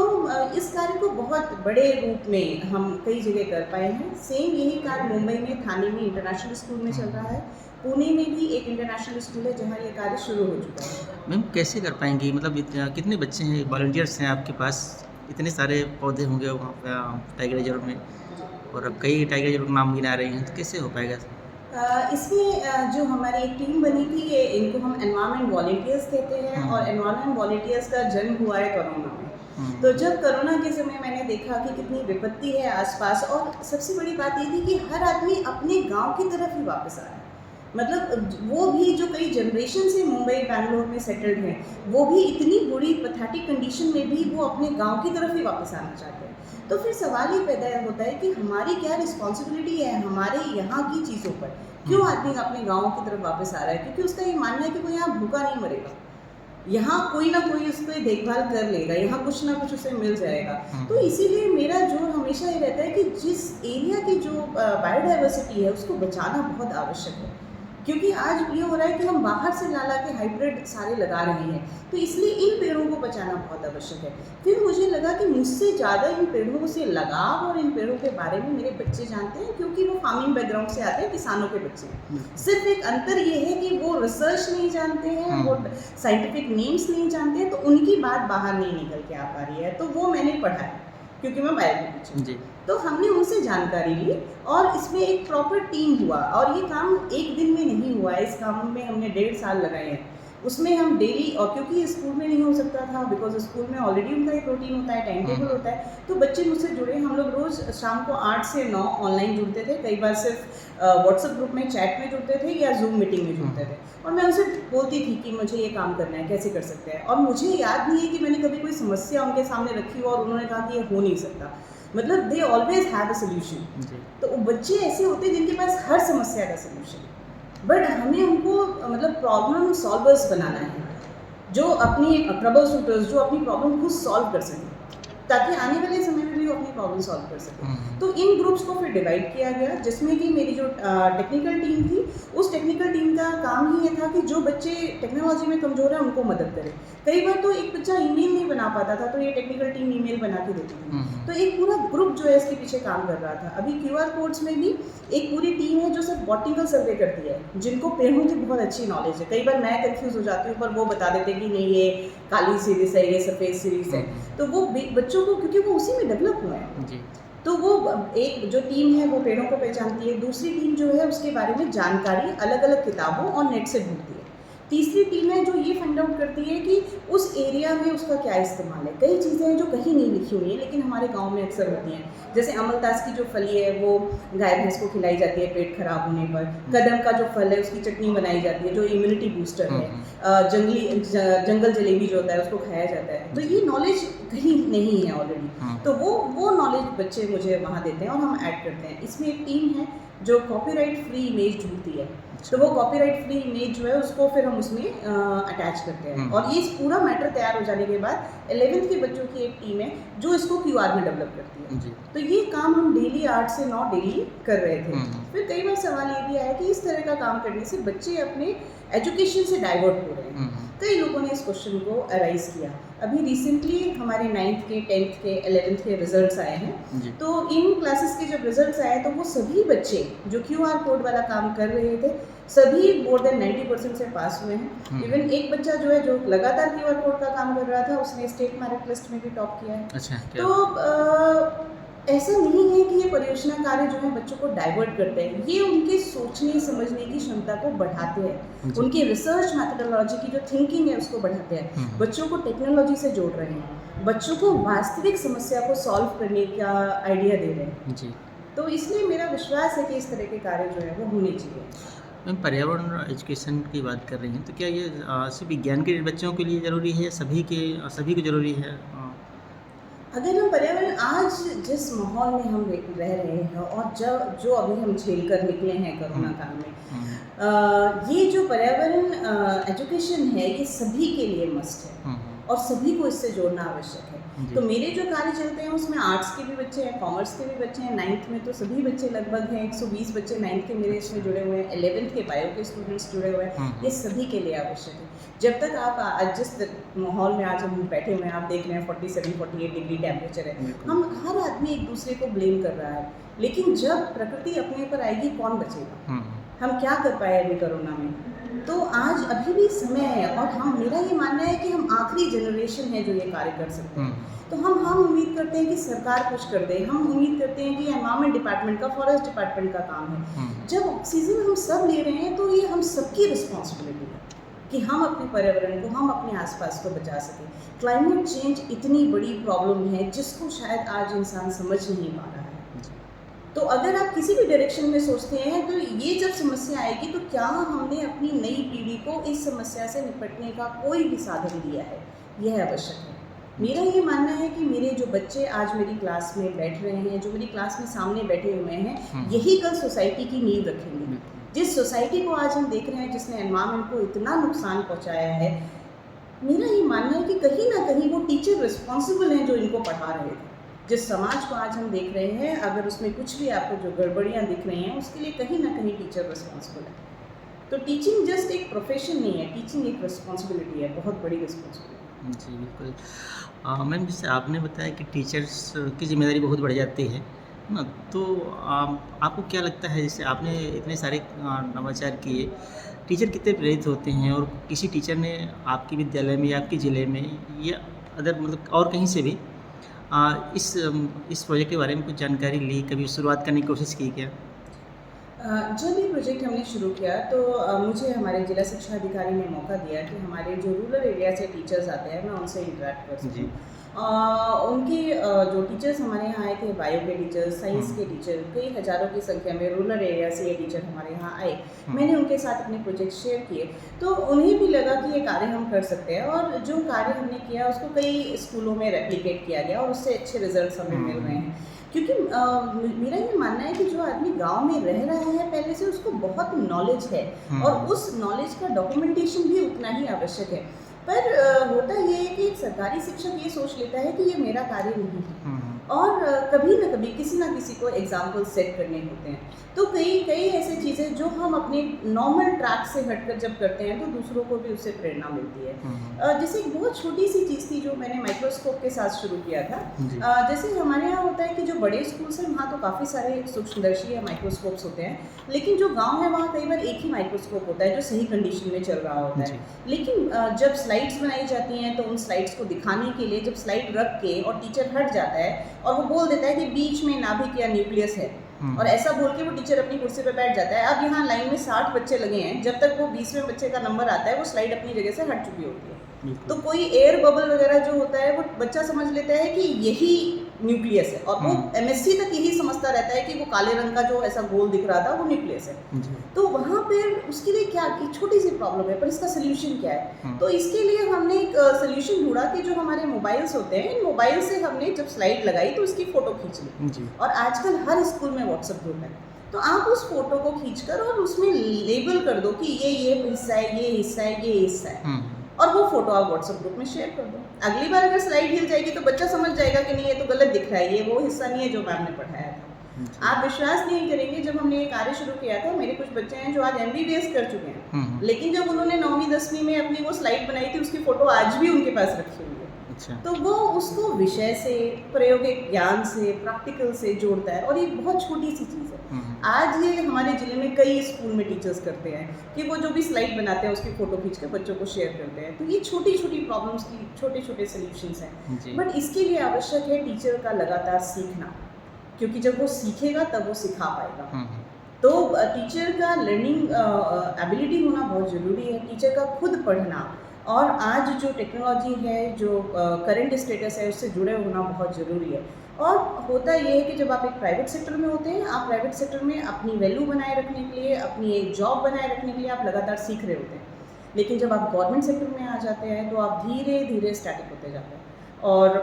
इस कार्य को बहुत बड़े रूप में हम कई जगह कर पाए हैं। सेम यही कार्य मुंबई में, थाने में इंटरनेशनल स्कूल में चल रहा है, पुणे में भी एक इंटरनेशनल स्कूल है जहाँ ये कार्य शुरू हो चुका है। मैम कैसे कर पाएंगी, मतलब कितने बच्चे हैं, वॉलंटियर्स हैं आपके पास, इतने सारे पौधे होंगे वहाँ पर टाइगर रिजर्व में, और अब कई टाइगर रिजर्व के नाम गिना रहे हैं, तो कैसे हो पाएगा? इसमें जो हमारी एक टीम बनी थी, ये इनको हम एनवायरनमेंट वॉलंटियर्स कहते हैं, और एनवायरनमेंट वॉलंटियर्स का जन्म हुआ है कोरोना में। तो जब कोरोना के समय मैंने देखा कि कितनी विपत्ति है आसपास, और सबसे बड़ी बात ये थी कि हर आदमी अपने गांव की तरफ ही वापस आ रहा है। मतलब वो भी जो कई जनरेशन से मुंबई बैंगलोर में सेटल्ड हैं, वो भी इतनी बुरी पैथेटिक कंडीशन में भी वो अपने गांव की तरफ ही वापस आना चाहते हैं। तो फिर सवाल ये पैदा होता है कि हमारी क्या रिस्पॉन्सिबिलिटी है हमारे यहाँ की चीज़ों पर, क्यों आदमी अपने गाँव की तरफ वापस आ रहा है, क्योंकि उसका ये मानना है कि वो यहाँ भूखा नहीं मरेगा, यहाँ कोई ना कोई उसको देखभाल कर लेगा, यहाँ कुछ ना कुछ उसे मिल जाएगा। तो इसीलिए मेरा जोर हमेशा ये रहता है कि जिस एरिया की जो बायोडाइवर्सिटी है उसको बचाना बहुत आवश्यक है, क्योंकि आज ये हो रहा है कि हम बाहर से ला के हाइब्रिड सारे लगा रहे हैं, तो इसलिए इन पेड़ों को बचाना बहुत आवश्यक है। फिर मुझे लगा कि मुझसे ज़्यादा इन पेड़ों से लगाव और इन पेड़ों के बारे में मेरे बच्चे जानते हैं, क्योंकि वो फार्मिंग बैकग्राउंड से आते हैं, किसानों के बच्चे हैं। सिर्फ एक अंतर ये है कि वो रिसर्च नहीं जानते हैं, वो साइंटिफिक नेम्स नहीं जानते हैं, तो उनकी बात बाहर नहीं निकल के आ पा रही है। तो वो मैंने पढ़ा है, क्योंकि मैं बायोलॉजी जी, तो हमने उनसे जानकारी ली और इसमें एक प्रॉपर टीम हुआ, और ये काम एक दिन में नहीं हुआ है, इस काम में हमने 1.5 साल लगाए हैं। उसमें हम डेली, और क्योंकि स्कूल में नहीं हो सकता था बिकॉज स्कूल में ऑलरेडी उनका एक रूटीन होता है, टाइम टेबल होता है, तो बच्चे मुझसे जुड़े, हम लोग रोज़ शाम को 8 से 9 ऑनलाइन जुड़ते थे, कई बार सिर्फ व्हाट्सएप ग्रुप में चैट में जुड़ते थे या जूम मीटिंग में जुड़ते थे, और मैं उनसे बोलती थी कि मुझे ये काम करना है, कैसे कर सकते हैं, और मुझे याद नहीं है कि मैंने कभी कोई समस्या उनके सामने रखी हो और उन्होंने कहा कि ये हो नहीं सकता, मतलब they always have a solution. जी। तो वो बच्चे ऐसे होते हैं जिनके पास हर समस्या का सोल्यूशन है, बट हमें उनको मतलब प्रॉब्लम सॉल्वर्स बनाना है, जो अपनी ट्रबल शूटर्स, जो अपनी प्रॉब्लम खुद सॉल्व कर सकें, ताकि आने वाले समय में भी वो अपनी प्रॉब्लम सॉल्व कर सकें। तो इन ग्रुप्स को फिर डिवाइड किया गया, जिसमें कि मेरी जो टेक्निकल टीम थी, उस टेक्निकल टीम का काम ही ये था कि जो बच्चे टेक्नोलॉजी में कमज़ोर हैं उनको मदद करें। कई बार तो एक बच्चा ईमेल नहीं बना पाता था, तो ये टेक्निकल टीम ईमेल बना के देती थी। तो एक पूरा ग्रुप जो है इसके पीछे काम कर रहा था। अभी QR कोड्स में भी एक पूरी टीम है जो सिर्फ बॉटनिकल सर्वे करती है, जिनको पेड़ों की बहुत अच्छी नॉलेज है। कई बार मैं कंफ्यूज हो जाती हूँ, पर वो बता देते कि नहीं ये काली सीरीज है, ये सफ़ेद सीरीज है, तो वो बच्चों को, क्योंकि वो उसी में डेवलप हुए हैं, जी। तो वो एक जो टीम है वो पेड़ों को पहचानती है, दूसरी टीम जो है उसके बारे में जानकारी अलग अलग किताबों और नेट से ढूंढती है, तीसरी टीम है जो ये फाइंड आउट करती है कि उस एरिया में उसका क्या इस्तेमाल है। कई चीज़ें हैं जो कहीं नहीं लिखी हुई हैं लेकिन हमारे गांव में अक्सर होती हैं, जैसे अमलतास की जो फली है वो गाय भैंस को खिलाई जाती है पेट खराब होने पर, कदम का जो फल है उसकी चटनी बनाई जाती है जो इम्यूनिटी बूस्टर है, जंगल जलेबी जो होता है उसको खाया जाता है। तो ये नॉलेज कहीं नहीं है ऑलरेडी, तो वो नॉलेज बच्चे मुझे वहाँ देते हैं और हम ऐड करते हैं। इसमें एक टीम है जो कॉपीराइट फ्री इमेज ढूंढती है, तो वो कॉपीराइट फ्री इमेज जो है उसको फिर हम उसमें अटैच करते हैं, और ये पूरा मैटर तैयार हो जाने के बाद 11th के बच्चों की एक टीम है जो इसको QR में डेवलप करती है। जी। तो ये काम हम डेली 8 से 9 डेली कर रहे थे। फिर कई बार सवाल ये भी आया कि इस तरह का काम करने से बच्चे अपने एजुकेशन से डाइवर्ट हो रहे हैं। कई लोगों ने इस क्वेश्चन को अराइज किया। अभी रिसेंटली हमारे 9th के, 10th के, 11th के रिजल्ट्स आए हैं, तो इन क्लासेस के जब रिजल्ट्स आए तो वो सभी बच्चे जो QR कोड वाला काम कर रहे थे सभी मोर देन 90% से पास हुए हैं। इवन एक बच्चा जो है जो लगातार QR कोड का काम कर रहा था उसने स्टेट मेरिट लिस्ट में भी टॉप किया है। अच्छा, तो ऐसा नहीं है कि ये परियोजना कार्य जो है बच्चों को डाइवर्ट करते हैं, ये उनके सोचने समझने की क्षमता को बढ़ाते हैं, उनकी रिसर्च मैथडोलॉजी की जो थिंकिंग है उसको बढ़ाते हैं, बच्चों को टेक्नोलॉजी से जोड़ रहे हैं, बच्चों को वास्तविक समस्या को सॉल्व करने का आइडिया दे रहे हैं जी। तो इसलिए मेरा विश्वास है कि इस तरह के कार्य जो है वो होने चाहिए। मैम, पर्यावरण और एजुकेशन की बात कर रही हैं, तो क्या ये सिर्फ विज्ञान के बच्चों के लिए ज़रूरी है, सभी को ज़रूरी है? अगर हम पर्यावरण, आज जिस माहौल में हम रह रहे हैं और जो अभी हम झेल कर निकले हैं कोरोना काल में, ये जो पर्यावरण एजुकेशन है ये सभी के लिए मस्ट है और सभी को इससे जोड़ना आवश्यक है। तो मेरे जो कार्य चलते हैं उसमें आर्ट्स के भी बच्चे हैं, कॉमर्स के भी बच्चे हैं, 9th में तो सभी बच्चे लगभग हैं, 120 बच्चे 9th के मेरे इसमें जुड़े हुए हैं, 11th के बायो के स्टूडेंट्स जुड़े हुए हैं, ये सभी के लिए आवश्यक है। जब तक आप जिस माहौल में आज हम बैठे हुए हैं, आप देख रहे हैं 47-48 डिग्री टेम्परेचर है, हम हर आदमी एक दूसरे को ब्लेम कर रहा है, लेकिन जब प्रकृति अपने पर आएगी कौन बचेगा? हम क्या कर पाए अभी कोरोना में? तो आज अभी भी समय है और मेरा ये मानना है कि हम आखिरी जनरेशन है जो ये कार्य कर सकते हैं। तो हम उम्मीद करते हैं कि सरकार कुछ कर दे, हम उम्मीद करते हैं कि एनवायरमेंट डिपार्टमेंट का, फॉरेस्ट डिपार्टमेंट का काम है। जब ऑक्सीजन हम सब ले रहे हैं तो ये हम सबकी रिस्पॉन्सिबिलिटी है कि हम अपने पर्यावरण को, हम अपने आसपास को बचा सकें। क्लाइमेट चेंज इतनी बड़ी प्रॉब्लम है जिसको शायद आज इंसान समझ नहीं पा रहा है। तो अगर आप किसी भी डायरेक्शन में सोचते हैं तो ये जब समस्या आएगी तो क्या हमने अपनी नई पीढ़ी को इस समस्या से निपटने का कोई भी साधन दिया है, यह आवश्यक है। मेरा ये मानना है कि मेरे जो बच्चे आज मेरी क्लास में बैठ रहे हैं, जो मेरी क्लास में सामने बैठे हुए हैं, यही कल सोसाइटी की नींव रखेंगे। जिस सोसाइटी को आज हम देख रहे हैं जिसने एनवायरनमेंट को इतना नुकसान पहुंचाया है, मेरा ये मानना है कि कहीं ना कहीं वो टीचर रिस्पॉन्सिबल हैं जो इनको पढ़ा रहे थे। जिस समाज को आज हम देख रहे हैं, अगर उसमें कुछ भी आपको जो गड़बड़ियाँ दिख रही हैं उसके लिए कहीं ना कहीं टीचर रिस्पॉन्सिबल है। तो टीचिंग जस्ट एक प्रोफेशन नहीं है, टीचिंग एक रिस्पॉन्सिबिलिटी है, बहुत बड़ी रिस्पॉन्सिबिलिटी। जी बिल्कुल। मैम, जैसे आपने बताया कि टीचर्स की जिम्मेदारी बहुत बढ़ जाती है ना, तो आपको क्या लगता है, जैसे आपने इतने सारे नवाचार किए, टीचर कितने प्रेरित होते हैं और किसी टीचर ने आपके विद्यालय में या आपके ज़िले में या अदर मतलब और कहीं से भी इस प्रोजेक्ट के बारे में कुछ जानकारी ली, कभी शुरुआत करने की कोशिश की क्या? जब ये प्रोजेक्ट हमने शुरू किया तो मुझे हमारे जिला शिक्षा अधिकारी ने मौका दिया कि हमारे जो रूरल एरिया से टीचर्स आते हैं मैं उनसे इंटरेक्ट कर जी। सकूँ। उनके जो टीचर्स हमारे यहाँ आए थे, बायो के टीचर्स, साइंस के टीचर, कई हज़ारों की संख्या में रूरल एरिया से ये टीचर हमारे यहाँ आए। मैंने उनके साथ अपने प्रोजेक्ट शेयर किए, तो उन्हें भी लगा कि ये कार्य हम कर सकते हैं, और जो कार्य हमने किया उसको कई स्कूलों में रेप्लिकेट किया गया और उससे अच्छे रिजल्ट्स हमें मिल रहे हैं। क्योंकि मेरा ये मानना है कि जो आदमी गांव में रह रहा है पहले से उसको बहुत नॉलेज है, और उस नॉलेज का डॉक्यूमेंटेशन भी उतना ही आवश्यक है। पर होता ये है कि एक सरकारी शिक्षक ये सोच लेता है कि ये मेरा कार्य नहीं है, और कभी ना कभी किसी ना किसी को एग्जाम्पल सेट करने होते हैं। तो कई कई ऐसी चीज़ें जो हम अपने नॉर्मल ट्रैक से हटकर जब करते हैं तो दूसरों को भी उससे प्रेरणा मिलती है। जैसे एक बहुत छोटी सी चीज़ थी जो मैंने माइक्रोस्कोप के साथ शुरू किया था। जैसे हमारे यहाँ होता है कि जो बड़े स्कूल्स हैं वहाँ तो काफ़ी सारे सूक्ष्मदर्शी या माइक्रोस्कोप्स होते हैं, लेकिन जो गाँव है वहाँ कई बार एक ही माइक्रोस्कोप होता है जो सही कंडीशन में चल रहा होता है। लेकिन जब स्लाइड्स बनाई जाती हैं तो उन स्लाइड्स को दिखाने के लिए जब स्लाइड रख के और टीचर हट जाता है और वो बोल देता है कि बीच में नाभिक या न्यूक्लियस है, और ऐसा बोल के वो टीचर अपनी कुर्सी पे बैठ जाता है। अब यहाँ लाइन में 60 बच्चे लगे हैं, जब तक वो 20वें बच्चे का नंबर आता है वो स्लाइड अपनी जगह से हट चुकी होती है। तो कोई एयर बबल वगैरह जो होता है वो बच्चा समझ लेता है कि यही न्यूक्लियस है, और वो एमएससी तक यही समझता रहता है कि वो काले रंग का जो ऐसा गोल दिख रहा था वो न्यूक्लियस है। तो वहाँ पर उसके लिए क्या, एक छोटी सी प्रॉब्लम है, पर इसका सोल्यूशन क्या है? तो इसके लिए हमने एक सोल्यूशन ढूंढा कि जो हमारे मोबाइल्स होते हैं, इन मोबाइल से हमने जब स्लाइड लगाई तो उसकी फ़ोटो खींच ली, और आजकल हर स्कूल में व्हाट्सएप ग्रुप है, तो आप उस फोटो को खींचकर और उसमें लेबल कर दो कि ये हिस्सा है, ये हिस्सा है, ये हिस्सा है, और वो फोटो आप व्हाट्सएप ग्रुप में शेयर कर दो। अगली बार अगर स्लाइड हिल जाएगी तो बच्चा समझ जाएगा कि नहीं ये तो गलत दिख रहा है, ये वो हिस्सा नहीं है जो मैम ने पढ़ाया था। आप विश्वास नहीं करेंगे, जब हमने ये कार्य शुरू किया था मेरे कुछ बच्चे हैं जो आज MBBS कर चुके हैं, लेकिन जब उन्होंने 9वीं 10वीं में अपनी वो स्लाइड बनाई थी उसकी फोटो आज भी उनके पास रखी हुई है। अच्छा। तो वो उसको विषय से, प्रायोगिक ज्ञान से, प्रैक्टिकल से जोड़ता है, और ये बहुत छोटी सी चीज़ है। आज ये हमारे ज़िले में कई स्कूल में टीचर्स करते हैं कि वो जो भी स्लाइड बनाते हैं उसकी फ़ोटो खींचकर बच्चों को शेयर करते हैं। तो ये छोटी छोटी प्रॉब्लम्स की छोटे छोटे सोल्यूशंस हैं, बट इसके लिए आवश्यक है टीचर का लगातार सीखना, क्योंकि जब वो सीखेगा तब वो सिखा पाएगा। तो टीचर का लर्निंग एबिलिटी होना बहुत ज़रूरी है, टीचर का खुद पढ़ना, और आज जो टेक्नोलॉजी है, जो करंट स्टेटस है, उससे जुड़े होना बहुत ज़रूरी है। और होता ये है कि जब आप एक प्राइवेट सेक्टर में होते हैं, आप प्राइवेट सेक्टर में अपनी वैल्यू बनाए रखने के लिए, अपनी एक जॉब बनाए रखने के लिए आप लगातार सीख रहे होते हैं। लेकिन जब आप गवर्नमेंट सेक्टर में आ जाते हैं तो आप धीरे धीरे स्टैटिक होते जाते हैं, और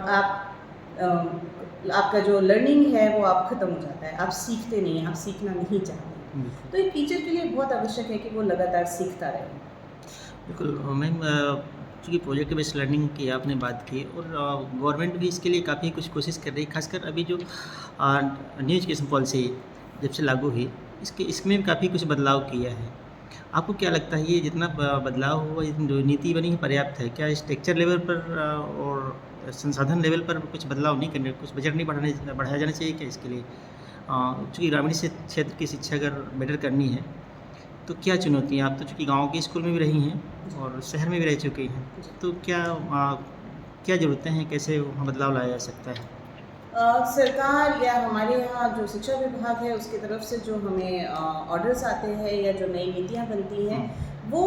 आपका जो लर्निंग है वो आप ख़त्म हो जाता है, आप सीखते नहीं हैं, आप सीखना नहीं चाहते। तो एक टीचर के लिए बहुत आवश्यक है कि वो लगातार सीखता रहे। बिल्कुल मैम, चूँकि प्रोजेक्ट बेस्ड लर्निंग की आपने बात की, और गवर्नमेंट भी इसके लिए काफ़ी कुछ कोशिश कर रही है, खासकर अभी जो न्यू एजुकेशन पॉलिसी जब से लागू हुई इसमें भी काफ़ी कुछ बदलाव किया है। आपको क्या लगता है ये जितना बदलाव हुआ, जो नीति बनी है पर्याप्त है? क्या स्ट्रक्चर लेवल पर और संसाधन लेवल पर कुछ बदलाव नहीं करने, कुछ बजट नहीं बढ़ाया जाना चाहिए क्या इसके लिए? चूँकि ग्रामीण क्षेत्र की शिक्षा अगर बेटर करनी है तो क्या चुनौतियाँ, आप तो चूँकि गाँव के स्कूल में भी रही हैं और शहर में भी रह चुकी हैं, तो क्या ज़रूरतें हैं, कैसे वहाँ बदलाव लाया जा सकता है? सरकार या हमारे यहाँ जो शिक्षा विभाग है उसकी तरफ से जो हमें ऑर्डर्स आते हैं या जो नई नीतियाँ बनती हैं, वो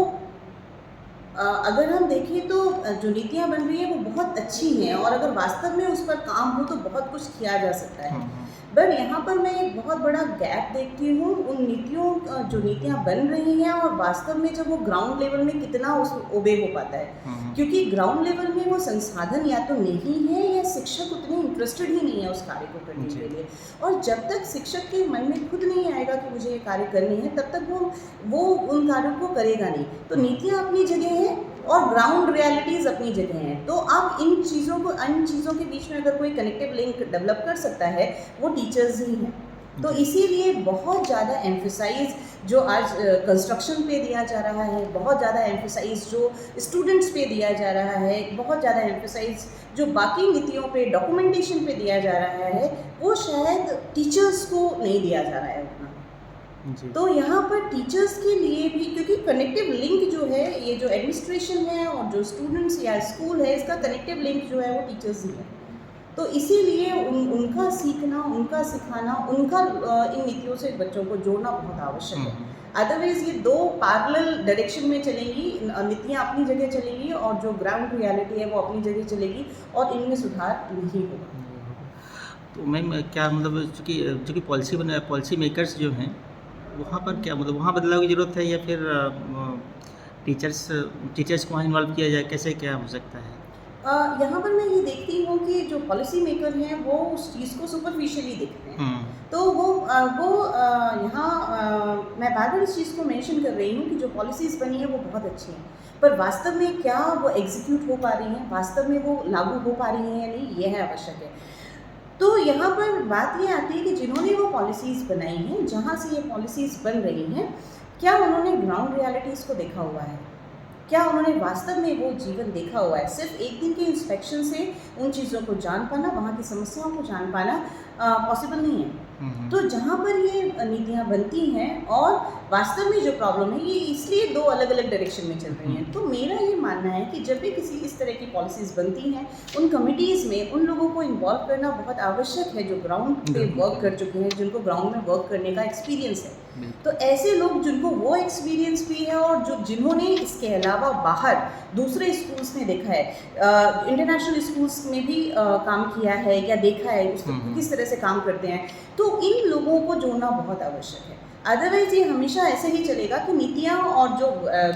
अगर हम देखें तो जो नीतियाँ बन रही हैं वो बहुत अच्छी हैं, और अगर वास्तव में उस पर काम हो तो बहुत कुछ किया जा सकता है। पर यहाँ पर मैं एक बहुत बड़ा गैप देखती हूँ उन नीतियों, जो नीतियाँ बन रही हैं और वास्तव में जब वो ग्राउंड लेवल में कितना उस ओबे हो पाता है। क्योंकि ग्राउंड लेवल में वो संसाधन या तो नहीं है, या शिक्षक उतने इंटरेस्टेड ही नहीं है उस कार्य को करने के लिए, और जब तक शिक्षक के मन में खुद नहीं आएगा कि मुझे ये कार्य करनी है, तब तक वो उन कार्यों को करेगा नहीं। तो नीतियाँ अपनी जगह हैं और ग्राउंड रियलिटीज़ अपनी जगह हैं। तो आप इन चीज़ों के बीच में अगर कोई कनेक्टिव लिंक डेवलप कर सकता है वो टीचर्स ही हैं। तो इसीलिए बहुत ज़्यादा एम्फसाइज जो आज कंस्ट्रक्शन पे दिया जा रहा है, बहुत ज़्यादा एम्फसाइज जो स्टूडेंट्स पे दिया जा रहा है, बहुत ज़्यादा एम्फसाइज जो बाकी नीतियों पे, डॉक्यूमेंटेशन पे दिया जा रहा है, वो शायद टीचर्स को नहीं दिया जा रहा है उतना। तो यहाँ पर टीचर्स के लिए भी, क्योंकि कनेक्टिव लिंक जो है, ये जो एडमिनिस्ट्रेशन है और जो स्टूडेंट्स या स्कूल है, इसका कनेक्टिव लिंक जो है वो टीचर्स ही है। तो इसीलिए उनका सीखना, उनका सिखाना, उनका इन नीतियों से बच्चों को जोड़ना बहुत आवश्यक है। अदरवाइज़ ये 2 पैरेलल डायरेक्शन में चलेंगी, नीतियाँ अपनी जगह चलेंगी और जो ग्राउंड रियलिटी है वो अपनी जगह चलेगी और इनमें सुधार नहीं होगा। तो मैम क्या मतलब चूँकि पॉलिसी मेकर्स जो हैं, वहाँ पर क्या मतलब वहाँ बदलाव की ज़रूरत है या फिर टीचर्स को वहाँ इन्वॉल्व किया जाए, कैसे क्या हो सकता है? यहाँ पर मैं ये देखती हूँ कि जो पॉलिसी मेकर हैं वो उस चीज़ को सुपरफिशियली देखते हैं। हुँ, तो यहाँ मैं बार-बार इस चीज़ को मेंशन कर रही हूँ कि जो पॉलिसीज़ बनी है वो बहुत अच्छी हैं। पर वास्तव में क्या वो एग्ज़ीक्यूट हो पा रही हैं? वास्तव में वो लागू हो पा रही हैं या नहीं? ये है आवश्यक है। तो यहाँ पर बात ये आती है कि जिन्होंने वो पॉलिसीज़ बनाई हैं, जहाँ से ये पॉलिसीज़ बन रही हैं, क्या उन्होंने ग्राउंड रियलिटीज़ को देखा हुआ है? क्या उन्होंने वास्तव में वो जीवन देखा हुआ है? सिर्फ़ एक दिन के इंस्पेक्शन से उन चीज़ों को जान पाना, वहाँ की समस्याओं को जान पाना पॉसिबल नहीं है। हुँ, हुँ, तो जहाँ पर ये नीतियाँ बनती हैं और वास्तव में जो प्रॉब्लम है ये इसलिए 2 अलग-अलग डायरेक्शन में चल रही हैं। तो मेरा ये मानना है कि जब भी किसी इस तरह की पॉलिसीज़ बनती हैं, उन कमिटीज़ में उन लोगों को इन्वॉल्व करना बहुत आवश्यक है जो ग्राउंड पे बिल्कुल, वर्क कर चुके हैं, जिनको ग्राउंड में वर्क करने का एक्सपीरियंस है। बिल्कुल। तो ऐसे लोग जिनको वो एक्सपीरियंस भी है और जिन्होंने इसके अलावा बाहर दूसरे स्कूल्स में देखा है, इंटरनेशनल स्कूल्स में भी काम किया है या देखा है हुँ, किस तरह से काम करते हैं, तो इन लोगों को जोड़ना बहुत आवश्यक है। अदरवाइज़ ये हमेशा ऐसे ही चलेगा कि नीतियाँ और जो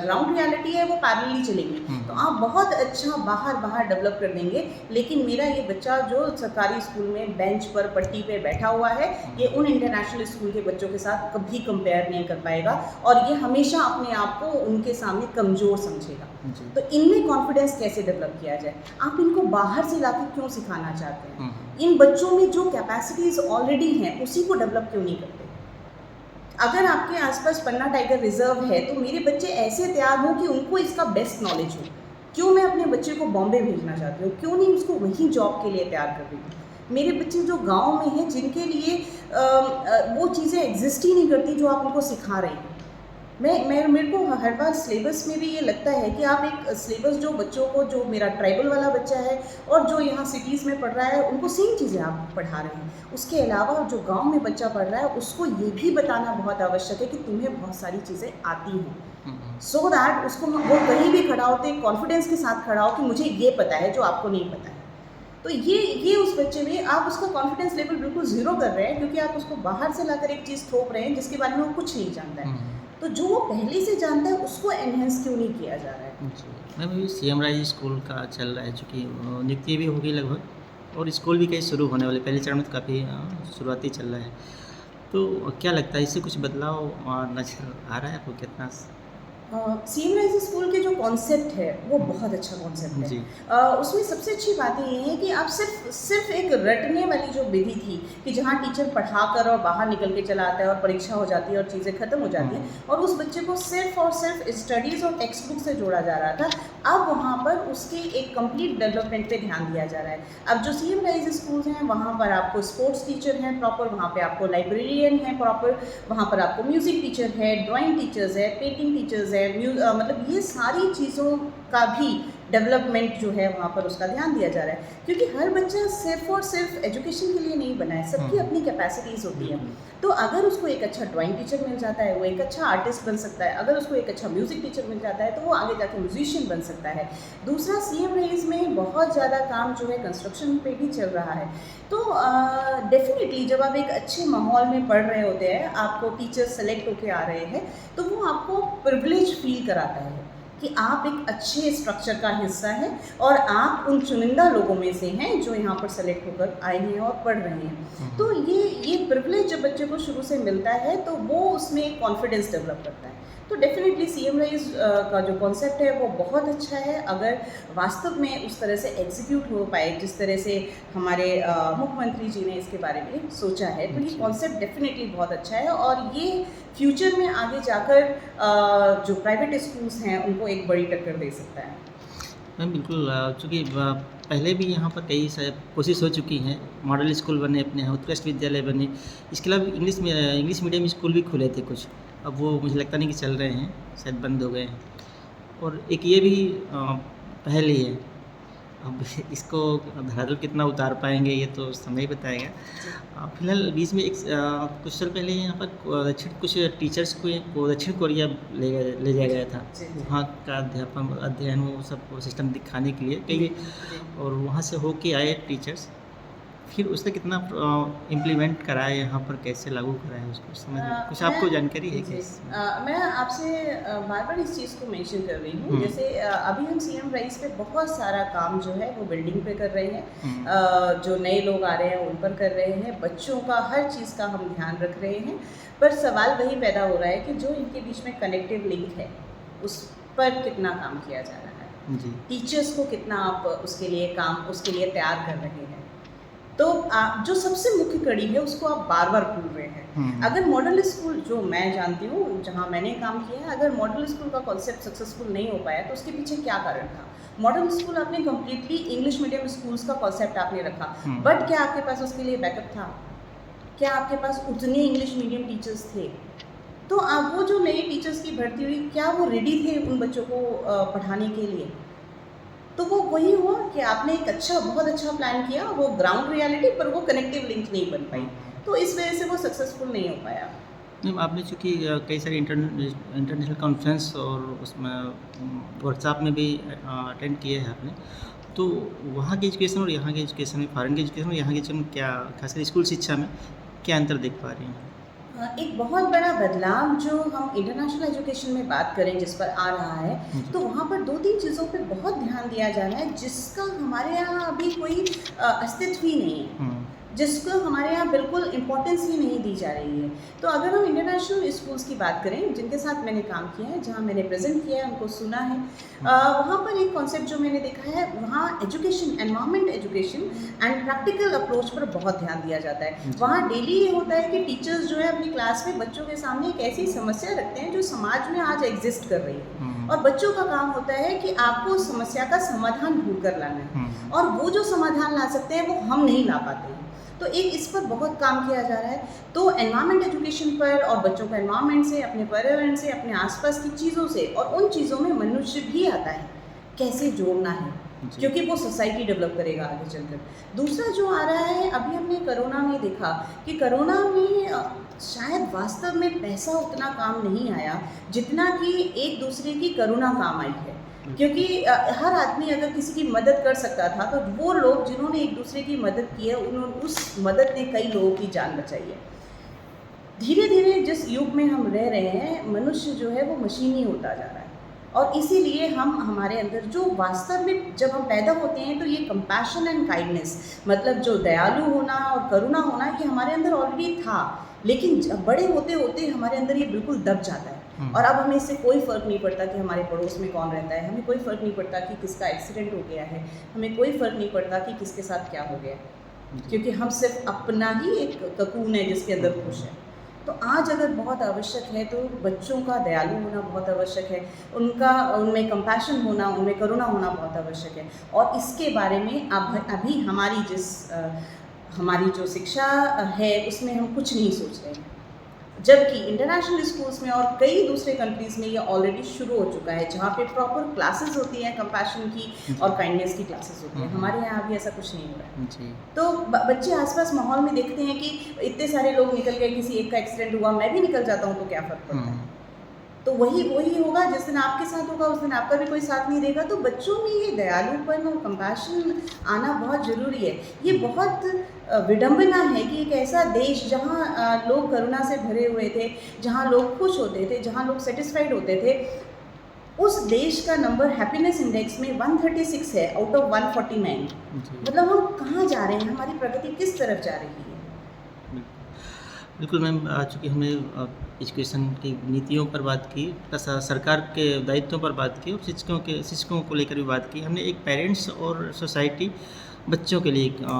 ग्राउंड रियलिटी है वो पैरेलली चलेंगी। हुँ, तो आप बहुत अच्छा बाहर डेवलप कर देंगे, लेकिन मेरा ये बच्चा जो सरकारी स्कूल में बेंच पर पट्टी पे बैठा हुआ है, ये उन इंटरनेशनल स्कूल के बच्चों के साथ कभी कंपेयर नहीं कर पाएगा और ये हमेशा अपने आप को उनके सामने कमज़ोर समझेगा। जी। तो इनमें कॉन्फिडेंस कैसे डेवलप किया जाए? आप इनको बाहर से लाके क्यों सिखाना चाहते हैं? हुँ, इन बच्चों में जो कैपेसिटीज़ ऑलरेडी हैं, उसी को डेवलप क्यों नहीं करते? अगर आपके आसपास पन्ना टाइगर रिज़र्व है, तो मेरे बच्चे ऐसे तैयार हों कि उनको इसका बेस्ट नॉलेज हो। क्यों मैं अपने बच्चे को बॉम्बे भेजना चाहती हूँ? क्यों नहीं उसको वहीं जॉब के लिए तैयार कर रही हूँ? मेरे बच्चे जो गाँव में हैं, जिनके लिए वो चीज़ें एग्ज़िस्ट ही नहीं करती जो आप उनको सिखा रहे हैं। मेरे को हर बार सिलेबस में भी ये लगता है कि आप एक सिलेबस जो बच्चों को, जो मेरा ट्राइबल वाला बच्चा है और जो यहाँ सिटीज़ में पढ़ रहा है, उनको सेम चीज़ें आप पढ़ा रहे हैं। उसके अलावा जो गांव में बच्चा पढ़ रहा है उसको ये भी बताना बहुत आवश्यक है कि तुम्हें बहुत सारी चीज़ें आती हैं, हुँ, हुँ, सो दैट उसको वो कहीं भी खड़ा हो तो एक कॉन्फिडेंस के साथ खड़ा हो कि मुझे ये पता है जो आपको नहीं पता है। तो ये उस बच्चे में आप उसका कॉन्फिडेंस लेवल बिल्कुल ज़ीरो कर रहे हैं, क्योंकि आप उसको बाहर से लाकर एक चीज़ थोप रहे हैं जिसके बारे में वो कुछ नहीं जानता है। हुँ, तो जो वो पहले से जानता है उसको एनहेंस क्यों नहीं किया जा रहा है? जी। मैम अभी सीएम राइज़ स्कूल का चल रहा है, चूँकि नियुक्ति भी हो गई लगभग और स्कूल भी कई शुरू होने वाले, पहले चरण में तो काफ़ी शुरुआती चल रहा है। तो क्या लगता है इससे कुछ बदलाव नज़र आ रहा है आपको कितना? सीएम राइज स्कूल के जो कॉन्सेप्ट है वो बहुत अच्छा कॉन्सेप्ट है। जी। उसमें सबसे अच्छी बात ये है कि आप सिर्फ एक रटने वाली जो विधि थी कि जहाँ टीचर पढ़ाकर और बाहर निकल के चला आता है और परीक्षा हो जाती है और चीज़ें खत्म हो जाती हैं और उस बच्चे को सिर्फ और सिर्फ स्टडीज़ और टेक्स्ट बुक से जोड़ा जा रहा था, अब वहाँ पर उसके एक कंप्लीट डेवलपमेंट पे ध्यान दिया जा रहा है। अब जो सीएम राइज स्कूल्स हैं वहाँ पर आपको स्पोर्ट्स टीचर हैं प्रॉपर, वहाँ पे आपको लाइब्रेरियन हैं प्रॉपर, वहाँ पर आपको म्यूज़िक टीचर है, ड्राइंग टीचर्स है, पेंटिंग टीचर्स है, मतलब ये सारी चीज़ों का भी डेवलपमेंट जो है वहाँ पर उसका ध्यान दिया जा रहा है, क्योंकि हर बच्चा सिर्फ और सिर्फ एजुकेशन के लिए नहीं बना है, सबकी अपनी कैपेसिटीज़ होती है। तो अगर उसको एक अच्छा ड्राइंग टीचर मिल जाता है वो एक अच्छा आर्टिस्ट बन सकता है, अगर उसको एक अच्छा म्यूज़िक टीचर मिल जाता है तो वो आगे जाके म्यूजिशियन बन सकता है। दूसरा, सीएम रेज में बहुत ज़्यादा काम जो है कंस्ट्रक्शन पे भी चल रहा है। तो डेफिनेटली जब आप एक अच्छे माहौल में पढ़ रहे होते हैं, आपको टीचर्स सेलेक्ट होके आ रहे हैं, तो वो आपको प्रिविलेज फील कराता है कि आप एक अच्छे स्ट्रक्चर का हिस्सा हैं और आप उन चुनिंदा लोगों में से हैं जो यहाँ पर सेलेक्ट होकर आए हैं और पढ़ रहे हैं। तो ये प्रिविलेज जब बच्चे को शुरू से मिलता है तो वो उसमें एक कॉन्फिडेंस डेवलप करता है। तो डेफिनेटली सीएम राइज का जो कॉन्सेप्ट है वो बहुत अच्छा है, अगर वास्तव में उस तरह से एग्जीक्यूट हो पाए जिस तरह से हमारे मुख्यमंत्री जी ने इसके बारे में सोचा है, तो ये कॉन्सेप्ट डेफिनेटली बहुत अच्छा है और ये फ्यूचर में आगे जाकर जो प्राइवेट स्कूल्स हैं उनको एक बड़ी टक्कर दे सकता है। मैम बिल्कुल, चूँकि पहले भी यहाँ पर कई कोशिश हो चुकी हैं, मॉडल स्कूल बने अपने यहाँ, उत्कृष्ट विद्यालय बने, इसके अलावा इंग्लिश मीडियम स्कूल भी खुले थे कुछ, अब वो मुझे लगता नहीं कि चल रहे हैं, शायद बंद हो गए हैं। और एक ये भी पहल ही है, अब इसको धरातल कितना उतार पाएँगे ये तो समय ही बताएगा। जी। फिलहाल बीच में कुछ साल पहले यहाँ पर दक्षिण कुछ टीचर्स को दक्षिण कोरिया ले जाया जी, गया था। जी, जी। वहाँ का अध्ययन वो सब सिस्टम दिखाने के लिए जी, कई, जी। और वहाँ से होके आए टीचर्स, फिर उसने कितना इम्प्लीमेंट कराया यहाँ पर, कैसे लागू कराया उसको समझ में कुछ आपको जानकारी है क्या जी, इसमें? मैं आपसे बार-बार इस चीज़ को मेंशन कर रही हूँ। हुँ, जैसे अभी हम सीएम राइज़ पे बहुत सारा काम जो है वो बिल्डिंग पे कर रहे हैं। हुँ, जो नए लोग आ रहे हैं उन पर कर रहे हैं। बच्चों का हर चीज़ का हम ध्यान रख रहे हैं। पर सवाल वही पैदा हो रहा है कि जो इनके बीच में कनेक्टिव लिंक है, उस पर कितना काम किया जा रहा है? जी। टीचर्स को कितना आप उसके लिए तैयार कर रहे हैं? तो जो सबसे मुख्य कड़ी है उसको आप बार-बार भूल रहे हैं। हुँ, अगर मॉडल स्कूल जो मैं जानती हूँ, जहाँ मैंने काम किया है, अगर मॉडल स्कूल का कॉन्सेप्ट सक्सेसफुल नहीं हो पाया तो उसके पीछे क्या कारण था? मॉडल स्कूल आपने कंप्लीटली इंग्लिश मीडियम स्कूल्स का कॉन्सेप्ट आपने रखा, हुँ, बट क्या आपके पास उसके लिए बैकअप था? क्या आपके पास उतने इंग्लिश मीडियम टीचर्स थे? तो वो जो नए टीचर्स की भर्ती हुई, क्या वो रेडी थे उन बच्चों को पढ़ाने के लिए? तो वो वही हुआ कि आपने एक बहुत अच्छा प्लान किया, वो ग्राउंड रियलिटी पर वो कनेक्टिव लिंक नहीं बन पाई। हुँ। तो इस वजह से वो सक्सेसफुल नहीं हो पाया। मैम आपने चूँकि कई सारे इंटरनेशनल कॉन्फ्रेंस और उसमें वर्कशॉप में भी अटेंड किए हैं आपने। तो वहाँ की एजुकेशन और यहाँ की एजुकेशन में, फॉरेन की एजुकेशन और यहाँ की एजुकेशन में क्या, खासकर स्कूल शिक्षा में क्या अंतर देख पा रही हैं? एक बहुत बड़ा बदलाव जो हम इंटरनेशनल एजुकेशन में बात करें जिस पर आ रहा है, जी। तो वहाँ पर 2-3 चीज़ों पे बहुत ध्यान दिया जा रहा है जिसका हमारे यहाँ अभी कोई अस्तित्व ही नहीं है। हुँ, जिसको हमारे यहाँ बिल्कुल इम्पोर्टेंस ही नहीं दी जा रही है। तो अगर हम इंटरनेशनल स्कूल्स की बात करें, जिनके साथ मैंने काम किया है, जहाँ मैंने प्रेज़ेंट किया है, उनको सुना है, हुँ, वहाँ पर एक कॉन्सेप्ट जो मैंने देखा है, वहाँ education, environment education and practical approach पर बहुत ध्यान दिया जाता है। जी। वहाँ डेली ये होता है कि टीचर्स जो है अपनी क्लास में बच्चों के सामने एक ऐसी समस्या रखते हैं जो समाज में आज एग्ज़िस्ट कर रही है। हुँ, और बच्चों का काम होता है कि आपको उस समस्या का समाधान ढूँढ कर लाना है। हुँ, और वो जो समाधान ला सकते हैं वो हम नहीं ला पाते हैं। तो एक इस पर बहुत काम किया जा रहा है। तो एनवायरनमेंट एजुकेशन पर और बच्चों को एनवायरनमेंट से, अपने पर्यावरण से, अपने आसपास की चीज़ों से और उन चीज़ों में मनुष्य भी आता है, कैसे जोड़ना है, जी। क्योंकि वो सोसाइटी डेवलप करेगा आगे चलकर। दूसरा जो आ रहा है, अभी हमने कोरोना में देखा कि कोरोना में शायद वास्तव में पैसा उतना काम नहीं आया जितना कि एक दूसरे की करुणा काम आई है। क्योंकि हर आदमी अगर किसी की मदद कर सकता था तो वो लोग जिन्होंने एक दूसरे की मदद की है उस मदद ने कई लोगों की जान बचाई है। धीरे-धीरे जिस युग में हम रह रहे हैं, मनुष्य जो है वो मशीनी होता जा रहा है और इसीलिए हम हमारे अंदर जो वास्तव में जब हम पैदा होते हैं तो ये कंपैशन एंड काइंडनेस, मतलब जो दयालु होना और करुणा होना, ये हमारे अंदर ऑलरेडी था, लेकिन बड़े होते-होते हमारे अंदर ये बिल्कुल दब जाता है। हुँ, और अब हमें इससे कोई फ़र्क नहीं पड़ता कि हमारे पड़ोस में कौन रहता है, हमें कोई फ़र्क नहीं पड़ता कि किसका एक्सीडेंट हो गया है, हमें कोई फ़र्क नहीं पड़ता कि किसके साथ क्या हो गया है, जी। क्योंकि हम सिर्फ़ अपना ही एक ककून है जिसके अंदर खुश है। तो आज अगर बहुत आवश्यक है तो बच्चों का दयालु होना बहुत आवश्यक है, उनमें कंपैशन होना, उनमें करुणा होना बहुत आवश्यक है। और इसके बारे में अब अभी हमारी जो शिक्षा है उसमें हम कुछ नहीं सोच रहे हैं। जबकि इंटरनेशनल स्कूल्स में और कई दूसरे कंट्रीज़ में ये ऑलरेडी शुरू हो चुका है, जहाँ पे प्रॉपर क्लासेस होती हैं कंपैशन की और काइंडनेस की क्लासेस होती हैं। हुँ, हमारे यहाँ अभी ऐसा कुछ नहीं हो रहा है। जी। तो बच्चे आस-पास माहौल में देखते हैं कि इतने सारे लोग निकल गए, किसी एक का एक्सीडेंट हुआ, मैं भी निकल जाता हूँ तो क्या फ़र्क पड़ता है? हुँ, तो वही होगा, जिस दिन आपके साथ होगा उस दिन आपका भी कोई साथ नहीं देगा। तो बच्चों में ये दयालुपन और कंपैशन आना बहुत ज़रूरी है। ये बहुत विडंबना है कि एक ऐसा देश जहाँ लोग करुणा से भरे हुए थे, जहाँ लोग खुश होते थे, जहाँ लोग सैटिस्फाइड होते थे, उस देश का नंबर हैप्पीनेस इंडेक्स में 136 है आउट ऑफ 149। जी। मतलब हम कहाँ जा रहे हैं? हमारी प्रगति किस तरफ जा रही है? बिल्कुल मैम, चूँकि हमने एजुकेशन की नीतियों पर बात की, प्लस सरकार के दायित्वों पर बात की और शिक्षकों को लेकर भी बात की। हमने एक पेरेंट्स और सोसाइटी बच्चों के लिए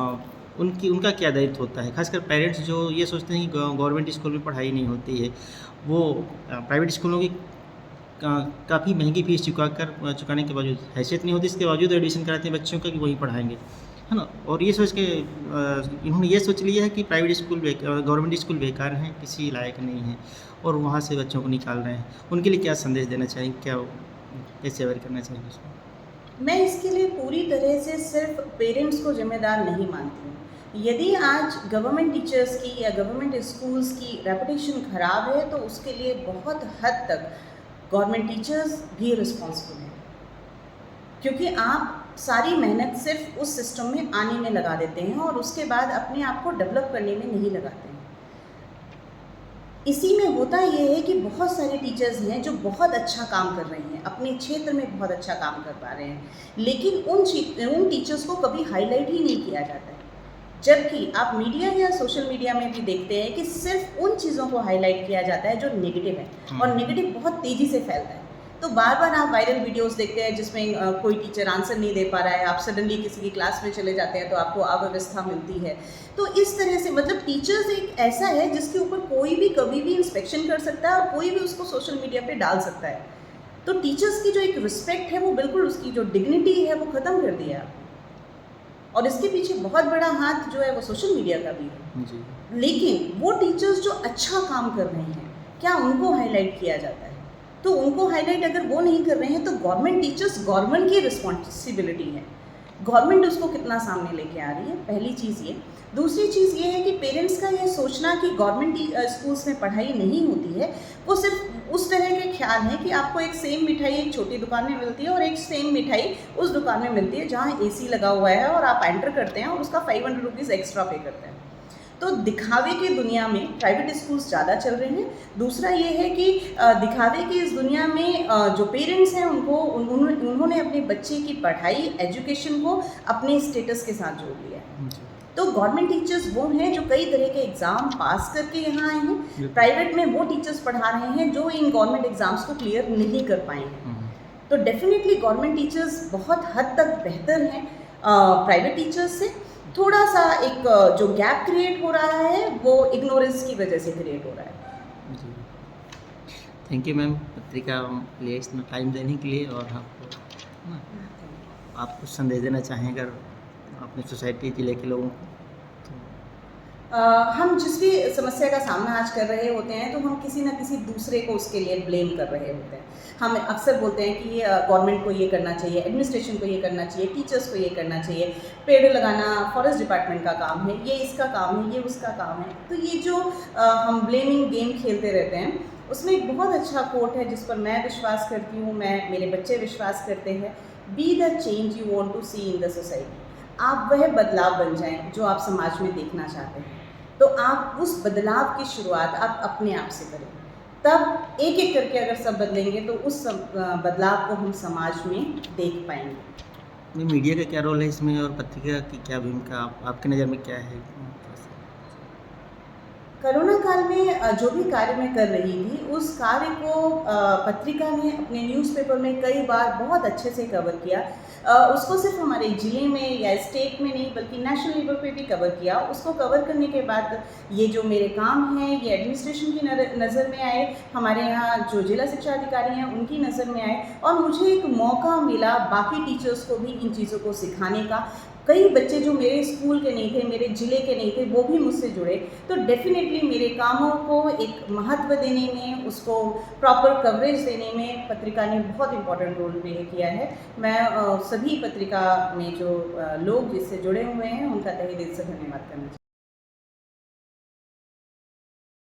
उनका क्या दायित्व होता है? खासकर पेरेंट्स जो ये सोचते हैं कि गवर्नमेंट स्कूल में पढ़ाई नहीं होती है, वो प्राइवेट स्कूलों की काफ़ी महंगी फीस चुकाने के बावजूद, हैसियत नहीं होती इसके बावजूद एडमिशन कराते हैं बच्चों का कि वहीं पढ़ाएँगे, है ना? और ये सोच के इन्होंने ये सोच लिया है कि प्राइवेट स्कूल गवर्नमेंट स्कूल बेकार हैं, किसी लायक नहीं हैं और वहाँ से बच्चों को निकाल रहे हैं। उनके लिए क्या संदेश देना चाहेंगे? कैसे अवेयर करना चाहेंगे उसको? मैं इसके लिए पूरी तरह से सिर्फ पेरेंट्स को जिम्मेदार नहीं मानती हूँ। यदि आज गवर्नमेंट टीचर्स की या गवर्नमेंट स्कूल्स की रेपुटेशन ख़राब है तो उसके लिए बहुत हद तक गवर्नमेंट टीचर्स भी रिस्पॉन्सिबल हैं, क्योंकि आप सारी मेहनत सिर्फ उस सिस्टम में आने में लगा देते हैं और उसके बाद अपने आप को डेवलप करने में नहीं लगाते हैं। इसी में होता ये है कि बहुत सारे टीचर्स हैं जो बहुत अच्छा काम कर रहे हैं, अपने क्षेत्र में बहुत अच्छा काम कर पा रहे हैं, लेकिन उन टीचर्स को कभी हाईलाइट ही नहीं किया जाता है। जबकि आप मीडिया या सोशल मीडिया में भी देखते हैं कि सिर्फ उन चीज़ों को हाईलाइट किया जाता है जो नेगेटिव है, और नेगेटिव बहुत तेज़ी से फैलता है। तो बार बार आप वायरल वीडियोस देखते हैं जिसमें कोई टीचर आंसर नहीं दे पा रहा है, आप सडनली किसी की क्लास में चले जाते हैं तो आपको अव्यवस्था मिलती है। तो इस तरह से मतलब टीचर्स एक ऐसा है जिसके ऊपर कोई भी कभी भी इंस्पेक्शन कर सकता है और कोई भी उसको सोशल मीडिया पे डाल सकता है। तो टीचर्स की जो एक रिस्पेक्ट है वो बिल्कुल, उसकी जो डिग्निटी है वो ख़त्म कर दिया आपने। और इसके पीछे बहुत बड़ा हाथ जो है वो सोशल मीडिया का भी है जी। लेकिन वो टीचर्स जो अच्छा काम कर रहे हैं, क्या उनको हाईलाइट किया जाता है? तो उनको हाईलाइट अगर वो नहीं कर रहे हैं तो गवर्नमेंट टीचर्स, गवर्नमेंट की रिस्पॉन्सिबिलिटी है। गवर्नमेंट उसको कितना सामने लेके आ रही है, पहली चीज़ ये। दूसरी चीज़ ये है कि पेरेंट्स का ये सोचना कि गवर्नमेंट स्कूल्स में पढ़ाई नहीं होती है, वो सिर्फ उस तरह के ख्याल है कि आपको एक सेम मिठाई एक छोटी दुकान में मिलती है और एक सेम मिठाई उस दुकान में मिलती है जहाँ एसी लगा हुआ है और आप एंटर करते हैं और उसका 500 रुपीज़ एक्स्ट्रा पे करते हैं। तो दिखावे की दुनिया में प्राइवेट स्कूल्स ज़्यादा चल रहे हैं। दूसरा ये है कि दिखावे की इस दुनिया में जो पेरेंट्स हैं उन्होंने अपने बच्चे की पढ़ाई, एजुकेशन को अपने स्टेटस के साथ जोड़ लिया है। तो गवर्नमेंट टीचर्स वो हैं जो कई तरह के एग्ज़ाम पास करके यहाँ आए हैं, प्राइवेट में वो टीचर्स पढ़ा रहे हैं जो इन गवर्नमेंट एग्ज़ाम्स को क्लियर नहीं कर पाए हैं। तो डेफिनेटली गवर्नमेंट टीचर्स बहुत हद तक बेहतर हैं प्राइवेट टीचर्स से। थोड़ा सा एक जो गैप क्रिएट हो रहा है वो इग्नोरेंस की वजह से क्रिएट हो रहा है। जी। थैंक यू मैम, पत्रिका लिए इतना टाइम देने के लिए। और आपको ना, आप कुछ संदेश देना चाहें अगर अपनी सोसाइटी जिले के लोगों को? हम जिस भी समस्या का सामना आज कर रहे होते हैं तो हम किसी ना किसी दूसरे को उसके लिए ब्लेम कर रहे होते हैं। हम अक्सर बोलते हैं कि गवर्नमेंट को ये करना चाहिए, एडमिनिस्ट्रेशन को ये करना चाहिए, टीचर्स को ये करना चाहिए, पेड़ लगाना फॉरेस्ट डिपार्टमेंट का काम है, ये इसका काम है, ये उसका काम है। तो ये जो हम ब्लेमिंग गेम खेलते रहते हैं, उसमें एक बहुत अच्छा कोट है जिस पर मैं विश्वास करती हूँ, मेरे बच्चे विश्वास करते हैं। Be the change you want to see in the society. आप वह बदलाव बन जाएं जो आप समाज में देखना चाहते हैं। तो आप उस बदलाव की शुरुआत आप अपने आप से करें, तब एक एक करके अगर सब बदलेंगे तो उस बदलाव को हम समाज में देख पाएंगे। मीडिया का क्या रोल है इसमें और पत्रिका की क्या भूमिका आपकी नज़र में क्या है? कोरोना काल में जो भी कार्य मैं कर रही थी उस कार्य को पत्रिका ने अपने न्यूज़पेपर में कई बार बहुत अच्छे से कवर किया। उसको सिर्फ हमारे ज़िले में या स्टेट में नहीं बल्कि नेशनल लेवल पे भी कवर किया। उसको कवर करने के बाद ये जो मेरे काम हैं ये एडमिनिस्ट्रेशन की नज़र में आए, हमारे यहाँ जो जिला शिक्षा अधिकारी हैं उनकी नज़र में आए और मुझे एक मौका मिला बाकी टीचर्स को भी इन चीज़ों को सिखाने का। कई बच्चे जो मेरे स्कूल के नहीं थे, मेरे ज़िले के नहीं थे, वो भी मुझसे जुड़े। तो डेफ़िनेटली मेरे कामों को एक महत्व देने में, उसको प्रॉपर कवरेज देने में पत्रिका ने बहुत इम्पोर्टेंट रोल प्ले किया है। मैं सभी पत्रिका में जो लोग जिससे जुड़े हुए हैं उनका तहे दिल से धन्यवाद करना चाहती हूँ।